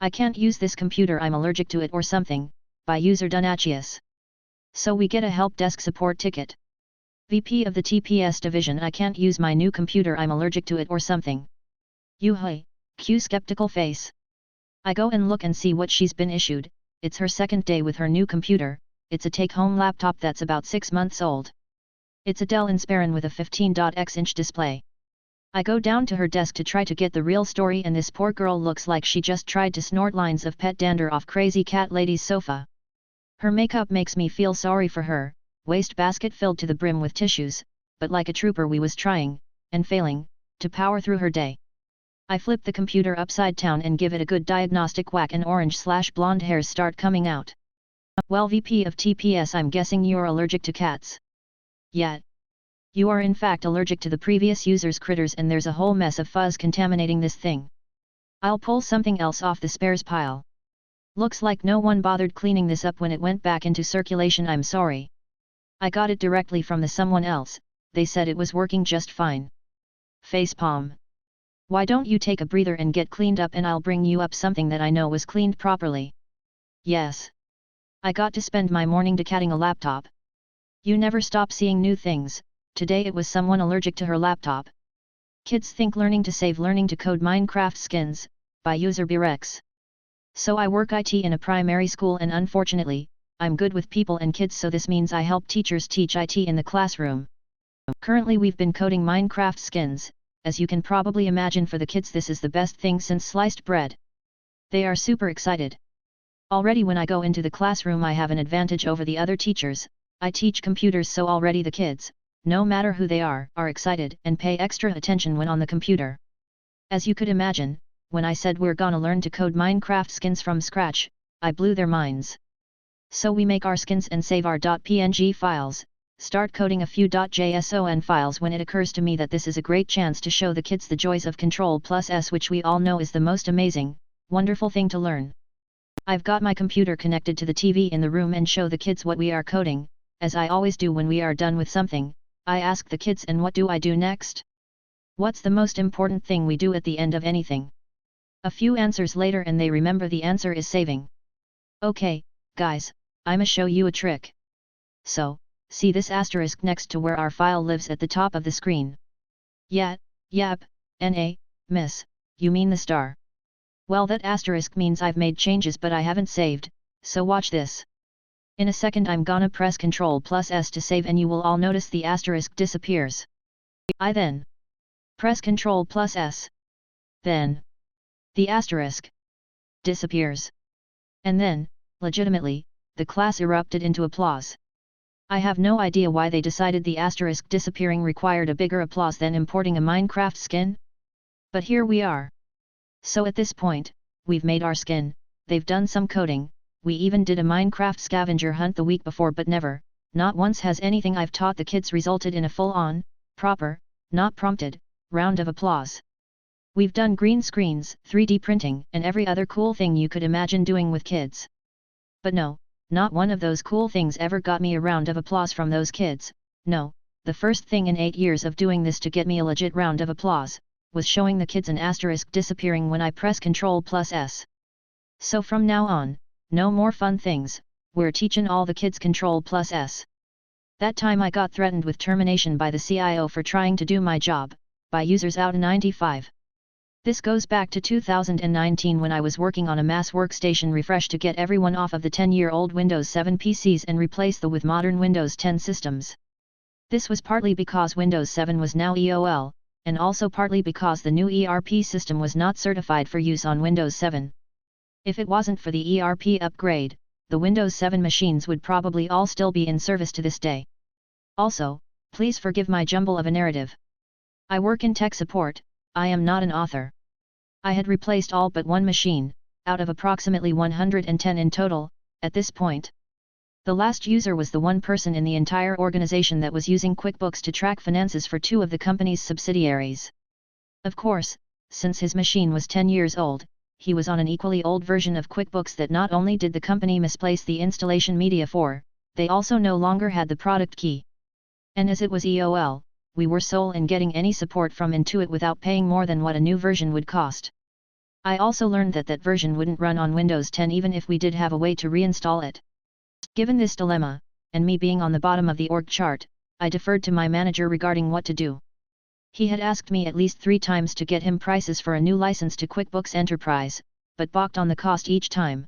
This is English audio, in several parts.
I can't use this computer, I'm allergic to it or something, by user Donachius. So we get a help desk support ticket. VP of the TPS division, I can't use my new computer, I'm allergic to it or something. Yuhui, cue skeptical face. I go and look and see what she's been issued. It's her second day with her new computer. It's a take-home laptop that's about 6 months old. It's a Dell Inspiron with a 15.x-inch display. I go down to her desk to try to get the real story, and this poor girl looks like she just tried to snort lines of pet dander off crazy cat lady's sofa. Her makeup makes me feel sorry for her, waste basket filled to the brim with tissues, but like a trooper we was trying, and failing, to power through her day. I flip the computer upside down and give it a good diagnostic whack, and orange/blonde hairs start coming out. Well, VP of TPS, I'm guessing you're allergic to cats. Yeah. You are in fact allergic to the previous user's critters, and there's a whole mess of fuzz contaminating this thing. I'll pull something else off the spares pile. Looks like no one bothered cleaning this up when it went back into circulation, I'm sorry. I got it directly from the someone else, they said it was working just fine. Facepalm. Why don't you take a breather and get cleaned up, and I'll bring you up something that I know was cleaned properly. Yes. I got to spend my morning decatting a laptop. You never stop seeing new things. Today it was someone allergic to her laptop. Kids think learning to save, learning to code Minecraft skins, by user Birex. So I work IT in a primary school, and unfortunately, I'm good with people and kids, so this means I help teachers teach IT in the classroom. Currently we've been coding Minecraft skins. As you can probably imagine, for the kids this is the best thing since sliced bread. They are super excited. Already when I go into the classroom I have an advantage over the other teachers. I teach computers, so already the kids, no matter who they are excited and pay extra attention when on the computer. As you could imagine, when I said we're gonna learn to code Minecraft skins from scratch, I blew their minds. So we make our skins and save our .png files, start coding a few .json files, when it occurs to me that this is a great chance to show the kids the joys of Ctrl+S, which we all know is the most amazing, wonderful thing to learn. I've got my computer connected to the TV in the room and show the kids what we are coding. As I always do when we are done with something, I ask the kids, and what do I do next? What's the most important thing we do at the end of anything? A few answers later and they remember the answer is saving. Okay, guys, I'ma show you a trick. So, see this asterisk next to where our file lives at the top of the screen? Yep, miss, you mean the star. Well, that asterisk means I've made changes but I haven't saved, so watch this. In a second I'm gonna press Ctrl+S to save, and you will all notice the asterisk disappears. I then press Ctrl+S. Then the asterisk disappears. And then, legitimately, the class erupted into applause. I have no idea why they decided the asterisk disappearing required a bigger applause than importing a Minecraft skin. But here we are. So at this point, we've made our skin, they've done some coding. We even did a Minecraft scavenger hunt the week before, but never, not once has anything I've taught the kids resulted in a full-on, proper, not prompted, round of applause. We've done green screens, 3D printing, and every other cool thing you could imagine doing with kids. But no, not one of those cool things ever got me a round of applause from those kids. No, the first thing in 8 years of doing this to get me a legit round of applause, was showing the kids an asterisk disappearing when I press Ctrl+S. So from now on, no more fun things, we're teaching all the kids Ctrl+S. That time I got threatened with termination by the CIO for trying to do my job, by users out 95. This goes back to 2019 when I was working on a mass workstation refresh to get everyone off of the 10-year-old Windows 7 PCs and replace them with modern Windows 10 systems. This was partly because Windows 7 was now EOL, and also partly because the new ERP system was not certified for use on Windows 7. If it wasn't for the ERP upgrade, the Windows 7 machines would probably all still be in service to this day. Also, please forgive my jumble of a narrative. I work in tech support, I am not an author. I had replaced all but one machine, out of approximately 110 in total, at this point. The last user was the one person in the entire organization that was using QuickBooks to track finances for 2 of the company's subsidiaries. Of course, since his machine was 10 years old, he was on an equally old version of QuickBooks that not only did the company misplace the installation media for, they also no longer had the product key. And as it was EOL, we were sole in getting any support from Intuit without paying more than what a new version would cost. I also learned that that version wouldn't run on Windows 10 even if we did have a way to reinstall it. Given this dilemma, and me being on the bottom of the org chart, I deferred to my manager regarding what to do. He had asked me at least 3 times to get him prices for a new license to QuickBooks Enterprise, but balked on the cost each time.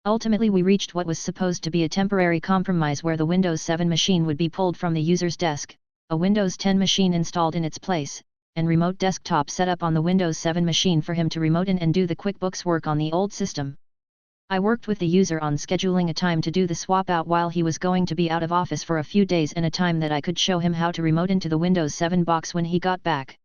Ultimately we reached what was supposed to be a temporary compromise where the Windows 7 machine would be pulled from the user's desk, a Windows 10 machine installed in its place, and remote desktop set up on the Windows 7 machine for him to remote in and do the QuickBooks work on the old system. I worked with the user on scheduling a time to do the swap out while he was going to be out of office for a few days and a time that I could show him how to remote into the Windows 7 box when he got back.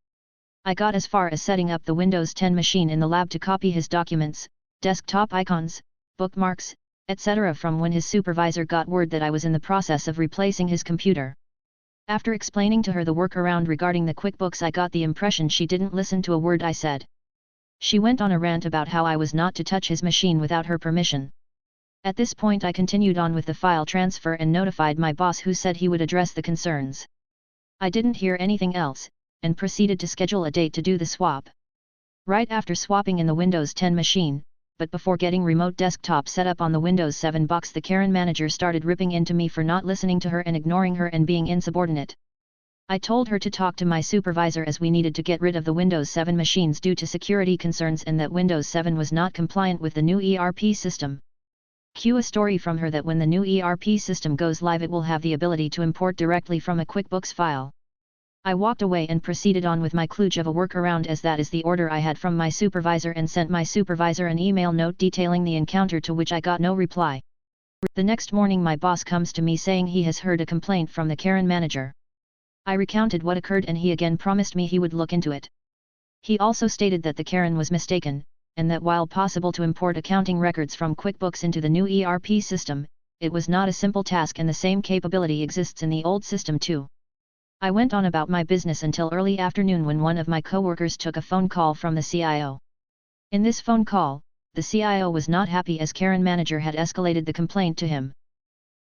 I got as far as setting up the Windows 10 machine in the lab to copy his documents, desktop icons, bookmarks, etc. from when his supervisor got word that I was in the process of replacing his computer. After explaining to her the workaround regarding the QuickBooks, I got the impression she didn't listen to a word I said. She went on a rant about how I was not to touch his machine without her permission. At this point I continued on with the file transfer and notified my boss, who said he would address the concerns. I didn't hear anything else, and proceeded to schedule a date to do the swap. Right after swapping in the Windows 10 machine, but before getting remote desktop set up on the Windows 7 box, the Karen manager started ripping into me for not listening to her and ignoring her and being insubordinate. I told her to talk to my supervisor as we needed to get rid of the Windows 7 machines due to security concerns and that Windows 7 was not compliant with the new ERP system. Cue a story from her that when the new ERP system goes live it will have the ability to import directly from a QuickBooks file. I walked away and proceeded on with my kludge of a workaround, as that is the order I had from my supervisor, and sent my supervisor an email note detailing the encounter, to which I got no reply. The next morning my boss comes to me saying he has heard a complaint from the Karen manager. I recounted what occurred and he again promised me he would look into it. He also stated that the Karen was mistaken, and that while possible to import accounting records from QuickBooks into the new ERP system, it was not a simple task and the same capability exists in the old system too. I went on about my business until early afternoon when one of my coworkers took a phone call from the CIO. In this phone call, the CIO was not happy as Karen manager had escalated the complaint to him.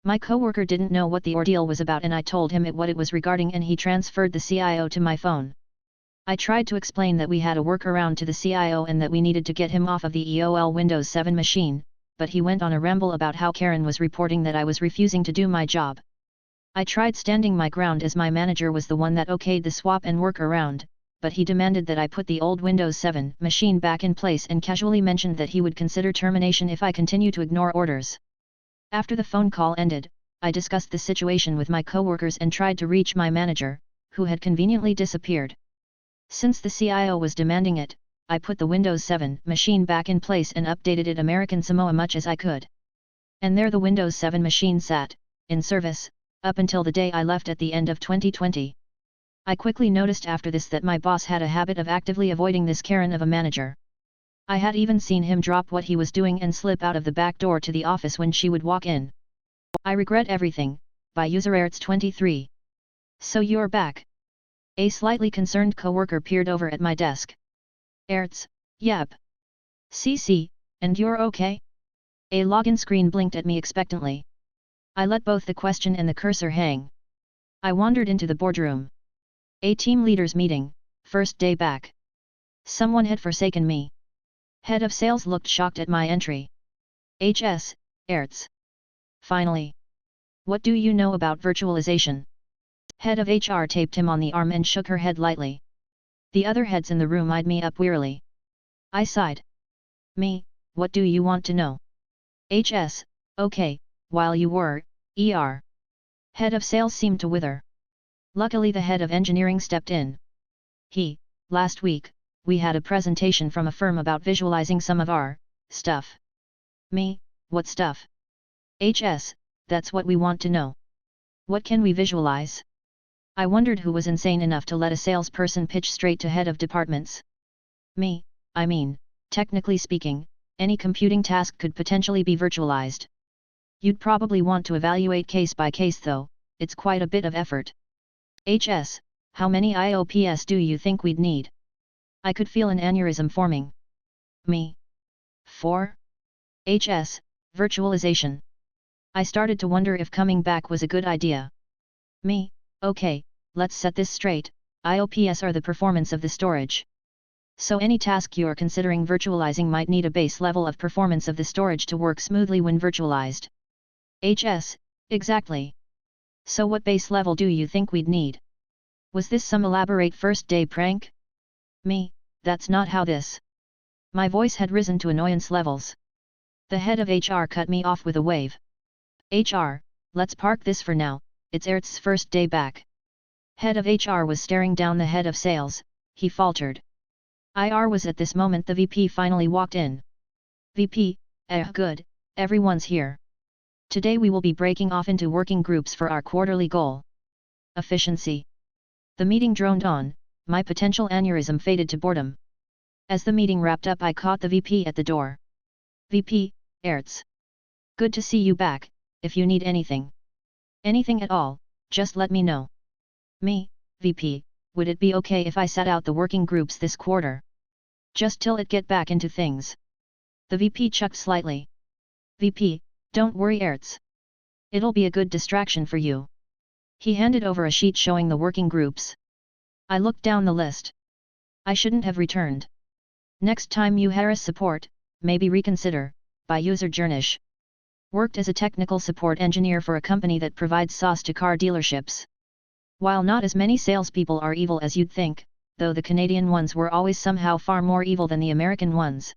My coworker didn't know what the ordeal was about and I told him what it was regarding, and he transferred the CIO to my phone. I tried to explain that we had a workaround to the CIO and that we needed to get him off of the EOL Windows 7 machine, but he went on a ramble about how Karen was reporting that I was refusing to do my job. I tried standing my ground as my manager was the one that okayed the swap and workaround, but he demanded that I put the old Windows 7 machine back in place and casually mentioned that he would consider termination if I continue to ignore orders. After the phone call ended, I discussed the situation with my coworkers and tried to reach my manager, who had conveniently disappeared. Since the CIO was demanding it, I put the Windows 7 machine back in place and updated it American Samoa much as I could. And there the Windows 7 machine sat, in service, up until the day I left at the end of 2020. I quickly noticed after this that my boss had a habit of actively avoiding this Karen of a manager. I had even seen him drop what he was doing and slip out of the back door to the office when she would walk in. I regret everything, by user Ertz23. So you're back? A slightly concerned coworker peered over at my desk. Ertz, yep. CC, and you're okay? A login screen blinked at me expectantly. I let both the question and the cursor hang. I wandered into the boardroom. A team leaders meeting, first day back. Someone had forsaken me. Head of sales looked shocked at my entry. HS, Ertz. Finally. What do you know about virtualization? Head of HR taped him on the arm and shook her head lightly. The other heads in the room eyed me up wearily. I sighed. Me, what do you want to know? HS, okay, while you were, ER. Head of sales seemed to wither. Luckily the head of engineering stepped in. Last week, we had a presentation from a firm about visualizing some of our stuff. Me, what stuff? HS, that's what we want to know. What can we visualize? I wondered who was insane enough to let a salesperson pitch straight to head of departments. Me, I mean, technically speaking, any computing task could potentially be virtualized. You'd probably want to evaluate case by case though, it's quite a bit of effort. HS, how many IOPS do you think we'd need? I could feel an aneurysm forming. Me. 4. HS, virtualization. I started to wonder if coming back was a good idea. Me, okay, let's set this straight, IOPS are the performance of the storage. So any task you are considering virtualizing might need a base level of performance of the storage to work smoothly when virtualized. Exactly. So what base level do you think we'd need? Was this some elaborate first day prank? Me, that's not how this. My voice had risen to annoyance levels. The head of HR cut me off with a wave. HR, let's park this for now, it's Ertz's first day back. Head of HR was staring down the head of sales, he faltered. IR was at this moment the VP finally walked in. VP, good, everyone's here. Today we will be breaking off into working groups for our quarterly goal. Efficiency. The meeting droned on, my potential aneurysm faded to boredom. As the meeting wrapped up I caught the VP at the door. VP, Ertz. Good to see you back, if you need anything. Anything at all, just let me know. Me, VP, would it be okay if I sat out the working groups this quarter? Just till it get back into things. The VP chucked slightly. VP, don't worry Ertz. It'll be a good distraction for you. He handed over a sheet showing the working groups. I looked down the list. I shouldn't have returned. Next time you harass support, maybe reconsider, by user Jernish. Worked as a technical support engineer for a company that provides sauce to car dealerships. While not as many salespeople are evil as you'd think, though the Canadian ones were always somehow far more evil than the American ones.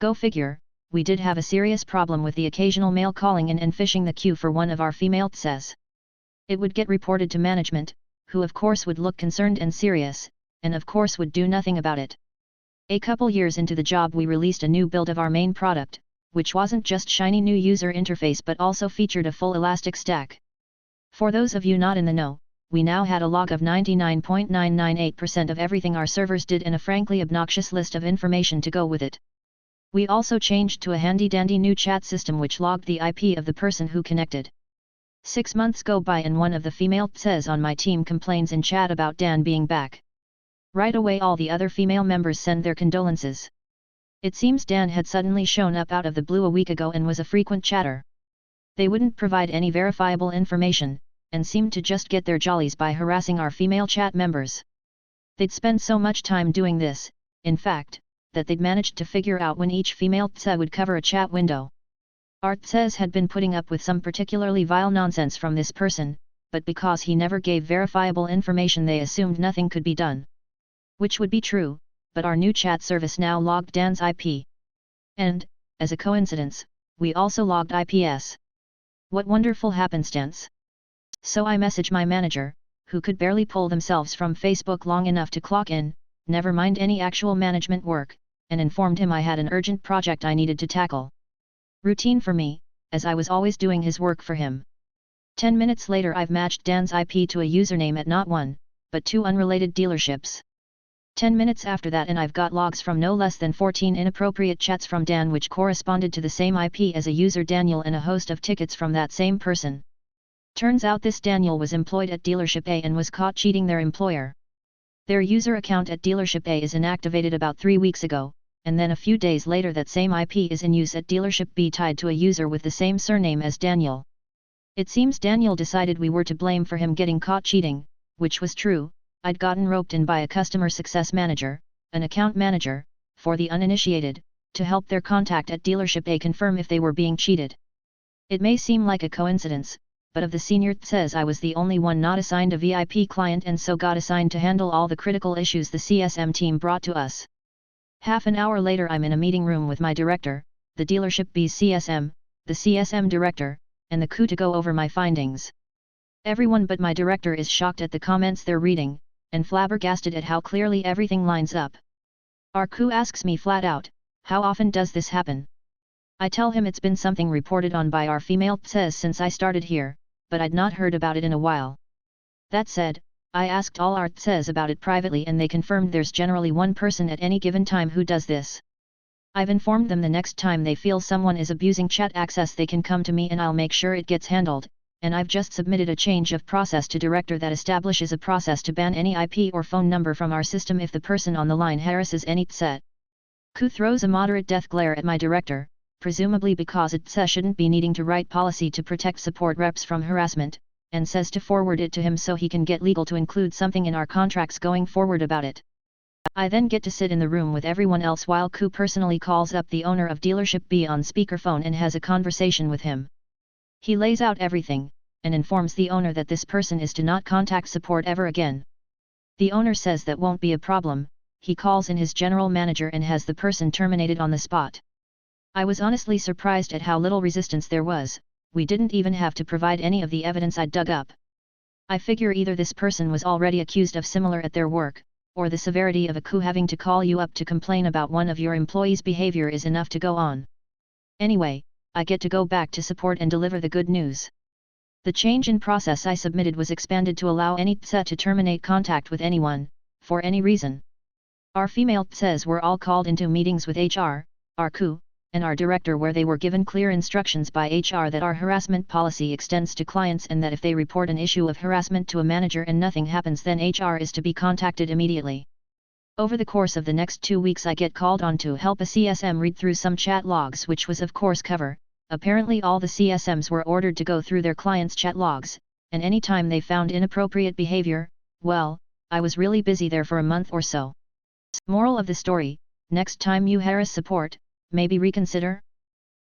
Go figure, we did have a serious problem with the occasional male calling in and fishing the queue for one of our female TSEs. It would get reported to management, who of course would look concerned and serious, and of course would do nothing about it. A couple years into the job we released a new build of our main product, which wasn't just shiny new user interface but also featured a full elastic stack. For those of you not in the know, we now had a log of 99.998% of everything our servers did and a frankly obnoxious list of information to go with it. We also changed to a handy-dandy new chat system which logged the IP of the person who connected. 6 months go by and one of the female TSEs on my team complains in chat about Dan being back. Right away all the other female members send their condolences. It seems Dan had suddenly shown up out of the blue a week ago and was a frequent chatter. They wouldn't provide any verifiable information, and seemed to just get their jollies by harassing our female chat members. They'd spend so much time doing this, in fact, that they'd managed to figure out when each female TSE would cover a chat window. Our TSEs had been putting up with some particularly vile nonsense from this person, but because he never gave verifiable information they assumed nothing could be done. Which would be true, but our new chat service now logged Dan's IP. And, as a coincidence, we also logged IPS. What wonderful happenstance! So I messaged my manager, who could barely pull themselves from Facebook long enough to clock in, never mind any actual management work, and informed him I had an urgent project I needed to tackle. Routine for me, as I was always doing his work for him. 10 minutes later I've matched Dan's IP to a username at not one, but 2 unrelated dealerships. 10 minutes after that and I've got logs from no less than 14 inappropriate chats from Dan which corresponded to the same IP as a user Daniel and a host of tickets from that same person. Turns out this Daniel was employed at dealership A and was caught cheating their employer. Their user account at dealership A is inactivated about 3 weeks ago, and then a few days later that same IP is in use at dealership B tied to a user with the same surname as Daniel. It seems Daniel decided we were to blame for him getting caught cheating, which was true. I'd gotten roped in by a customer success manager, an account manager, for the uninitiated, to help their contact at dealership A confirm if they were being cheated. It may seem like a coincidence, but of the senior TSEs I was the only one not assigned a VIP client and so got assigned to handle all the critical issues the CSM team brought to us. Half an hour later I'm in a meeting room with my director, the dealership B's CSM, the CSM director, and the COO to go over my findings. Everyone but my director is shocked at the comments they're reading, and flabbergasted at how clearly everything lines up. Our COO asks me flat out, how often does this happen? I tell him it's been something reported on by our female TSEs since I started here, but I'd not heard about it in a while. That said, I asked all our TSEs about it privately and they confirmed there's generally one person at any given time who does this. I've informed them the next time they feel someone is abusing chat access they can come to me and I'll make sure it gets handled, and I've just submitted a change of process to director that establishes a process to ban any IP or phone number from our system if the person on the line harasses any TSE. COO throws a moderate death glare at my director, presumably because a TSE shouldn't be needing to write policy to protect support reps from harassment, and says to forward it to him so he can get legal to include something in our contracts going forward about it. I then get to sit in the room with everyone else while Ku personally calls up the owner of dealership B on speakerphone and has a conversation with him. He lays out everything, and informs the owner that this person is to not contact support ever again. The owner says that won't be a problem. He calls in his general manager and has the person terminated on the spot. I was honestly surprised at how little resistance there was. We didn't even have to provide any of the evidence I'd dug up. I figure either this person was already accused of similar at their work, or the severity of a coup having to call you up to complain about one of your employees' behavior is enough to go on. Anyway, I get to go back to support and deliver the good news. The change in process I submitted was expanded to allow any TSA to terminate contact with anyone, for any reason. Our female TSAs were all called into meetings with HR, our CU, and our director where they were given clear instructions by HR that our harassment policy extends to clients and that if they report an issue of harassment to a manager and nothing happens then HR is to be contacted immediately. Over the course of the next 2 weeks I get called on to help a CSM read through some chat logs which was of course cover. Apparently all the CSMs were ordered to go through their clients' chat logs, and any time they found inappropriate behavior, well, I was really busy there for a month or so. Moral of the story, next time you harass support, maybe reconsider?